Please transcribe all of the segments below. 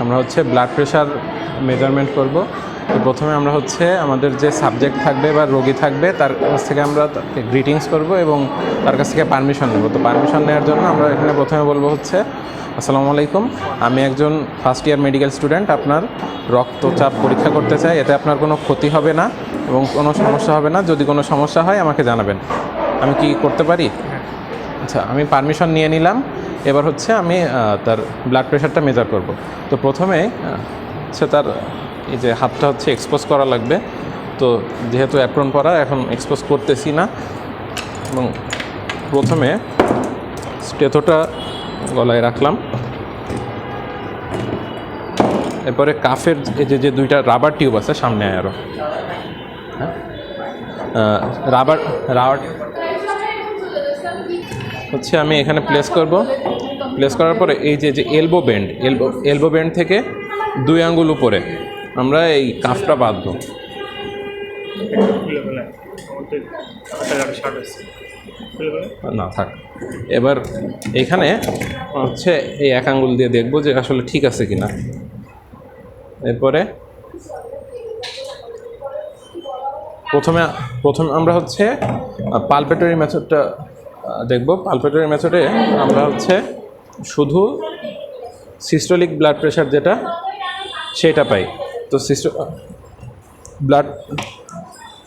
আমরা হচ্ছে blood pressure measurement করব। তো প্রথমে আমরা হচ্ছে আমাদের যে সাবজেক্ট থাকবে বা রোগী থাকবে তার কাছ থেকে আমরা তাকে গ্রিটিংস করব এবং তার কাছ থেকে পারমিশন নেব। তো পারমিশন নেওয়ার জন্য আমরা এখানে প্রথমে বলবো হচ্ছে, আসসালামু আলাইকুম, আমি একজন ফার্স্ট ইয়ার মেডিকেল স্টুডেন্ট, আপনার রক্তচাপ পরীক্ষা করতে চাই। এতে আপনার কোনো ক্ষতি হবে না এবং কোনো সমস্যা হবে না। যদি কোনো সমস্যা হয় আমাকে জানাবেন। আমি কি করতে পারি? আচ্ছা, আমি পারমিশন নিয়ে নিলাম। এবার হচ্ছে আমি তার ব্লাড প্রেশারটা মেজার করব। তো প্রথমে হচ্ছে তার এই যে হাতটা হচ্ছে এক্সপোজ করা লাগবে। তো যেহেতু অ্যাপ্রন পরা, এখন এক্সপোজ করতেছি না। এবং প্রথমে স্টেথোটা গলায় রাখলাম। এরপরে কাফের এই যে দুইটা রাবার টিউব আছে সামনে, আরও রাবার হচ্ছে আমি এখানে প্লেস করব। প্লেস করার পরে এই যে এলবো বেন্ড থেকে 2 আঙ্গুল উপরে আমরা এই কাফটা বাঁধবো। না থাক। এবার এখানে হচ্ছে এই 1 আঙ্গুল দিয়ে দেখবো যে আসলে ঠিক আছে কিনা। এরপরে প্রথমে আমরা হচ্ছে পালপেটরি মেথডটা দেখব। পালপেটরি মেথডে আমরা হচ্ছে শুধু সিস্টোলিক ব্লাড প্রেশার যেটা সেটা পাই। তো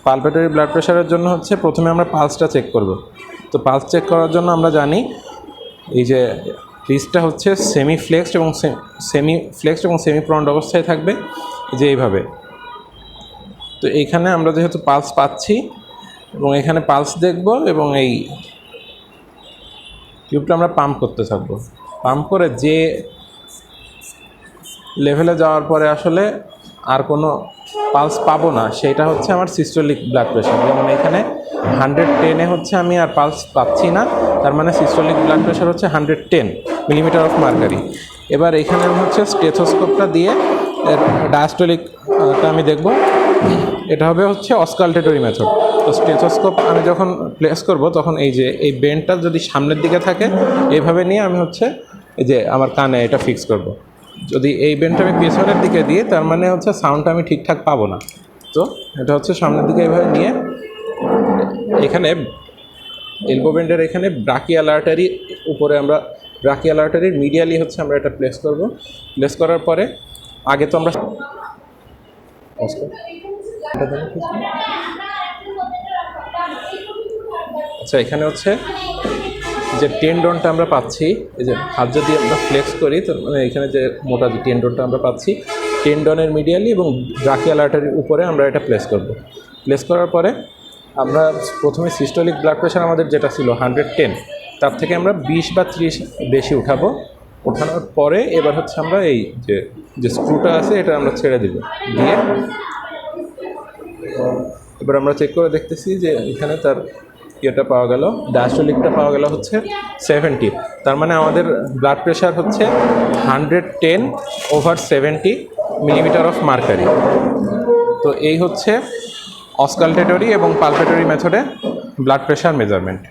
পালপেটরি ব্লাড প্রেশারের জন্য হচ্ছে প্রথমে আমরা পালসটা চেক করব। তো পালস চেক করার জন্য আমরা জানি এই যে রিস্টটা হচ্ছে সেমি ফ্লেক্সড এবং সেমি প্রন্ড অবস্থায় থাকবে, যে এইভাবে। তো এইখানে আমরা যেহেতু পালস পাচ্ছি এবং এখানে পালস দেখব এবং এই টিউবটা আমরা পাম্প করতে থাকবো। পাম্প করে যে লেভেলে যাওয়ার পরে আসলে আর কোনো পালস পাবো না, সেটা হচ্ছে আমার সিস্টোলিক ব্লাড প্রেশার। যেমন এখানে 110-এ হচ্ছে আমি আর পালস পাচ্ছি না, তার মানে সিস্টোলিক ব্লাড প্রেশার হচ্ছে 110 মিলিমিটার অফ মার্কারি। এবার এখানে হচ্ছে স্টেথোস্কোপটা দিয়ে ডায়াস্টোলিকটা আমি দেখব। এটা হবে হচ্ছে অসকালটেটরি মেথড। তো স্টেথোস্কোপ আমি যখন প্লেস করব তখন এই যে এই বেন্ডটা যদি সামনের দিকে থাকে, এইভাবে নিয়ে আমি হচ্ছে এই যে আমার কানে এটা ফিক্স করব। যদি এই বেন্ডটা আমি পেছনের দিকে দিই, তার মানে হচ্ছে সাউন্ডটা আমি ঠিকঠাক পাবো না। তো এটা হচ্ছে সামনের দিকে এইভাবে নিয়ে এখানে এলবো বেন্ডের এখানে ব্রাকিয়াল আর্টারি উপরে আমরা ব্রাকিয়াল আর্টারির মিডিয়ালি হচ্ছে আমরা এটা প্লেস করব। প্লেস করার পরে আগে তো আমরা আচ্ছা, এখানে হচ্ছে যে টেন্ডনটা আমরা পাচ্ছি, এই যে হাত যদি আমরা ফ্লেক্স করি, তো মানে এখানে যে মোটা যে টেন্ডনটা আমরা পাচ্ছি, টেন্ডনের মিডিয়ালি এবং ব্রাকিয়াল আর্টারির উপরে আমরা এটা প্লেস করব। প্লেস করার পরে আমরা প্রথমে সিস্টোলিক ব্লাড প্রেশার আমাদের যেটা ছিল 110, তার থেকে আমরা 20 বা 30 বেশি উঠাবো। ওঠানোর পরে এবার হচ্ছে আমরা এই যে স্ক্রুটা আছে এটা আমরা ছেড়ে দিব। দিয়ে এবার আমরা চেক করে দেখতেছি যে এখানে তার ইয়েটা পাওয়া গেল, ডায়াস্টোলিকটা পাওয়া গেল হচ্ছে 70। তার মানে আমাদের ব্লাড প্রেশার হচ্ছে 110/70 মিলিমিটার অফ মার্কারি। তো এই হচ্ছে অসকালটেটরি এবং পালপেটরি মেথডে ব্লাড প্রেশার মেজারমেন্ট।